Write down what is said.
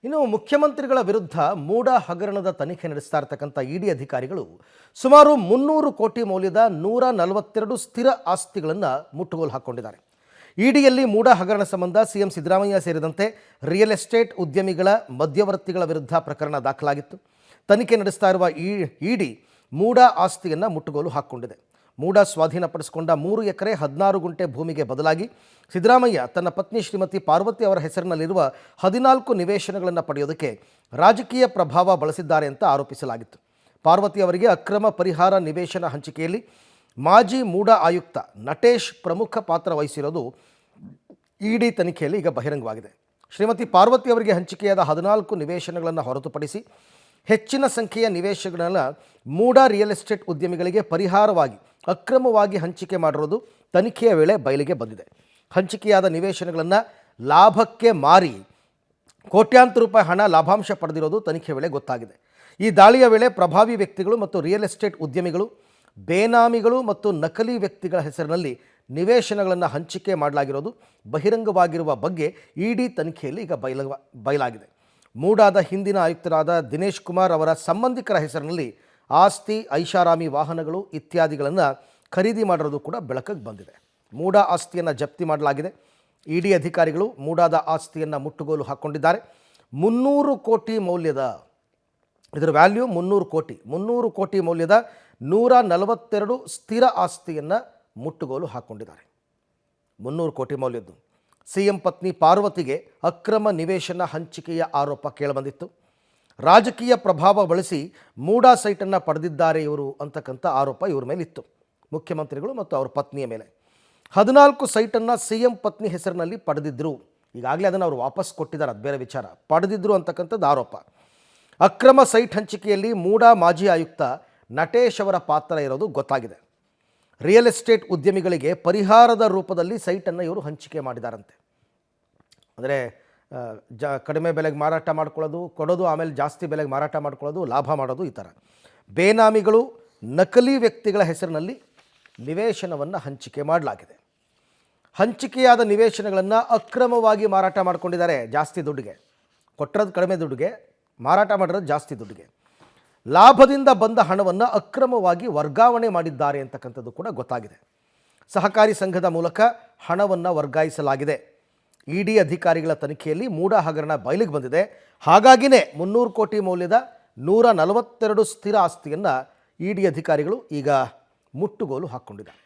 ಇನ್ನು ಮುಖ್ಯಮಂತ್ರಿಗಳ ವಿರುದ್ಧ ಮೂಡ ಹಗರಣದ ತನಿಖೆ ನಡೆಸ್ತಾ ಇರತಕ್ಕಂಥ ಇಡಿ ಅಧಿಕಾರಿಗಳು ಸುಮಾರು 300 ಕೋಟಿ ಮೌಲ್ಯದ 142 ಸ್ಥಿರ ಆಸ್ತಿಗಳನ್ನು ಮುಟ್ಟುಗೋಲು ಹಾಕಿಕೊಂಡಿದ್ದಾರೆ. ಇಡಿಯಲ್ಲಿ ಮೂಡ ಹಗರಣ ಸಂಬಂಧ ಸಿಎಂ ಸಿದ್ದರಾಮಯ್ಯ ಸೇರಿದಂತೆ ರಿಯಲ್ ಎಸ್ಟೇಟ್ ಉದ್ಯಮಿಗಳ ಮಧ್ಯವರ್ತಿಗಳ ವಿರುದ್ಧ ಪ್ರಕರಣ ದಾಖಲಾಗಿತ್ತು. ತನಿಖೆ ನಡೆಸ್ತಾ ಇರುವ ಇಡಿ ಮೂಡ ಆಸ್ತಿಯನ್ನು ಮುಟ್ಟುಗೋಲು ಹಾಕಿಕೊಂಡಿದೆ. ಮೂಡ ಸ್ವಾಧೀನಪಡಿಸಿಕೊಂಡ 3 ಎಕರೆ 16 ಗುಂಟೆ ಭೂಮಿಗೆ ಬದಲಾಗಿ ಸಿದ್ದರಾಮಯ್ಯ ತನ್ನ ಪತ್ನಿ ಶ್ರೀಮತಿ ಪಾರ್ವತಿ ಅವರ ಹೆಸರಿನಲ್ಲಿರುವ 14 ನಿವೇಶನಗಳನ್ನು ಪಡೆಯೋದಕ್ಕೆ ರಾಜಕೀಯ ಪ್ರಭಾವ ಬಳಸಿದ್ದಾರೆ ಅಂತ ಆರೋಪಿಸಲಾಗಿತ್ತು. ಪಾರ್ವತಿ ಅವರಿಗೆ ಅಕ್ರಮ ಪರಿಹಾರ ನಿವೇಶನ ಹಂಚಿಕೆಯಲ್ಲಿ ಮಾಜಿ ಮೂಡ ಆಯುಕ್ತ ನಟೇಶ್ ಪ್ರಮುಖ ಪಾತ್ರ ವಹಿಸಿರೋದು ಇಡಿ ತನಿಖೆಯಲ್ಲಿ ಈಗ ಬಹಿರಂಗವಾಗಿದೆ. ಶ್ರೀಮತಿ ಪಾರ್ವತಿ ಅವರಿಗೆ ಹಂಚಿಕೆಯಾದ 14 ನಿವೇಶನಗಳನ್ನು ಹೊರತುಪಡಿಸಿ ಹೆಚ್ಚಿನ ಸಂಖ್ಯೆಯ ನಿವೇಶನಗಳನ್ನು ಮೂಡ ರಿಯಲ್ ಎಸ್ಟೇಟ್ ಉದ್ಯಮಿಗಳಿಗೆ ಪರಿಹಾರವಾಗಿ ಅಕ್ರಮವಾಗಿ ಹಂಚಿಕೆ ಮಾಡಿರೋದು ತನಿಖೆಯ ವೇಳೆ ಬಯಲಿಗೆ ಬಂದಿದೆ. ಹಂಚಿಕೆಯಾದ ನಿವೇಶನಗಳನ್ನು ಲಾಭಕ್ಕೆ ಮಾರಿ ಕೋಟ್ಯಾಂತರ ರೂಪಾಯಿ ಹಣ ಲಾಭಾಂಶ ಪಡೆದಿರೋದು ತನಿಖೆ ವೇಳೆ ಗೊತ್ತಾಗಿದೆ. ಈ ದಾಳಿಯ ವೇಳೆ ಪ್ರಭಾವಿ ವ್ಯಕ್ತಿಗಳು ಮತ್ತು ರಿಯಲ್ ಎಸ್ಟೇಟ್ ಉದ್ಯಮಿಗಳು, ಬೇನಾಮಿಗಳು ಮತ್ತು ನಕಲಿ ವ್ಯಕ್ತಿಗಳ ಹೆಸರಿನಲ್ಲಿ ನಿವೇಶನಗಳನ್ನು ಹಂಚಿಕೆ ಮಾಡಲಾಗಿರೋದು ಬಹಿರಂಗವಾಗಿರುವ ಬಗ್ಗೆ ಇಡಿ ತನಿಖೆಯಲ್ಲಿ ಈಗ ಬಯಲಾಗಿದೆ. ಮೂಡಾದ ಹಿಂದಿನ ಆಯುಕ್ತರಾದ ದಿನೇಶ್ ಕುಮಾರ್ ಅವರ ಸಂಬಂಧಿಕರ ಹೆಸರಿನಲ್ಲಿ ಆಸ್ತಿ, ಐಷಾರಾಮಿ ವಾಹನಗಳು ಇತ್ಯಾದಿಗಳನ್ನು ಖರೀದಿ ಮಾಡಿರೋದು ಕೂಡ ಬೆಳಕಿಗೆ ಬಂದಿದೆ. ಮೂಡ ಆಸ್ತಿಯನ್ನು ಜಪ್ತಿ ಮಾಡಲಾಗಿದೆ. ಇಡಿ ಅಧಿಕಾರಿಗಳು ಮೂಡಾದ ಆಸ್ತಿಯನ್ನು ಮುಟ್ಟುಗೋಲು ಹಾಕ್ಕೊಂಡಿದ್ದಾರೆ. 300 ಕೋಟಿ ಮೌಲ್ಯದ, ಇದರ ವ್ಯಾಲ್ಯೂ 300 ಕೋಟಿ ಮೌಲ್ಯದ 142 ಸ್ಥಿರ ಆಸ್ತಿಯನ್ನು ಮುಟ್ಟುಗೋಲು ಹಾಕ್ಕೊಂಡಿದ್ದಾರೆ. 300 ಕೋಟಿ ಮೌಲ್ಯದ್ದು. ಸಿಎಂ ಪತ್ನಿ ಪಾರ್ವತಿಗೆ ಅಕ್ರಮ ನಿವೇಶನ ಹಂಚಿಕೆಯ ಆರೋಪ ಕೇಳಿಬಂದಿತ್ತು. ರಾಜಕೀಯ ಪ್ರಭಾವ ಬಳಸಿ ಮೂಡಾ ಸೈಟನ್ನು ಪಡೆದಿದ್ದಾರೆ ಇವರು ಅಂತಕ್ಕಂಥ ಆರೋಪ ಇವ್ರ ಮೇಲಿತ್ತು, ಮುಖ್ಯಮಂತ್ರಿಗಳು ಮತ್ತು ಅವ್ರ ಪತ್ನಿಯ ಮೇಲೆ. 14 ಸೈಟನ್ನು ಸಿಎಂ ಪತ್ನಿ ಹೆಸರಿನಲ್ಲಿ ಪಡೆದಿದ್ದರು. ಈಗಾಗಲೇ ಅದನ್ನು ಅವರು ವಾಪಸ್ ಕೊಟ್ಟಿದ್ದಾರೆ, ಅದು ಬೇರೆ ವಿಚಾರ. ಪಡೆದಿದ್ದರು ಅಂತಕ್ಕಂಥದ್ದು ಆರೋಪ. ಅಕ್ರಮ ಸೈಟ್ ಹಂಚಿಕೆಯಲ್ಲಿ ಮೂಡಾ ಮಾಜಿ ಆಯುಕ್ತ ನಟೇಶ್ ಅವರ ಪಾತ್ರ ಇರೋದು ಗೊತ್ತಾಗಿದೆ. ರಿಯಲ್ ಎಸ್ಟೇಟ್ ಉದ್ಯಮಿಗಳಿಗೆ ಪರಿಹಾರದ ರೂಪದಲ್ಲಿ ಸೈಟನ್ನು ಇವರು ಹಂಚಿಕೆ ಮಾಡಿದಾರಂತೆ. ಅಂದರೆ ಕಡಿಮೆ ಬೆಲೆಗೆ ಮಾರಾಟ ಮಾಡ್ಕೊಳ್ಳೋದು, ಕೊಡೋದು, ಆಮೇಲೆ ಜಾಸ್ತಿ ಬೆಲೆಗೆ ಮಾರಾಟ ಮಾಡ್ಕೊಳ್ಳೋದು, ಲಾಭ ಮಾಡೋದು, ಈ ಥರ. ಬೇನಾಮಿಗಳು, ನಕಲಿ ವ್ಯಕ್ತಿಗಳ ಹೆಸರಿನಲ್ಲಿ ನಿವೇಶನವನ್ನು ಹಂಚಿಕೆ ಮಾಡಲಾಗಿದೆ. ಹಂಚಿಕೆಯಾದ ನಿವೇಶನಗಳನ್ನು ಅಕ್ರಮವಾಗಿ ಮಾರಾಟ ಮಾಡ್ಕೊಂಡಿದ್ದಾರೆ. ಜಾಸ್ತಿ ದುಡ್ಡಿಗೆ ಕೊಟ್ಟಿರೋದು ಕಡಿಮೆ ದುಡ್ಡಿಗೆ, ಮಾರಾಟ ಮಾಡಿರೋದು ಜಾಸ್ತಿ ದುಡ್ಡಿಗೆ. ಲಾಭದಿಂದ ಬಂದ ಹಣವನ್ನು ಅಕ್ರಮವಾಗಿ ವರ್ಗಾವಣೆ ಮಾಡಿದ್ದಾರೆ ಅಂತಕ್ಕಂಥದ್ದು ಕೂಡ ಗೊತ್ತಾಗಿದೆ. ಸಹಕಾರಿ ಸಂಘದ ಮೂಲಕ ಹಣವನ್ನು ವರ್ಗಾಯಿಸಲಾಗಿದೆ. ಇಡಿ ಅಧಿಕಾರಿಗಳ ತನಿಖೆಯಲ್ಲಿ ಮೂಡ ಹಗರಣ ಬಯಲಿಗೆ ಬಂದಿದೆ. ಹಾಗಾಗಿನೇ 300 ಕೋಟಿ ಮೌಲ್ಯದ 142 ಸ್ಥಿರ ಆಸ್ತಿಯನ್ನು ಇಡಿ ಅಧಿಕಾರಿಗಳು ಈಗ ಮುಟ್ಟುಗೋಲು ಹಾಕ್ಕೊಂಡಿದ್ದಾರೆ.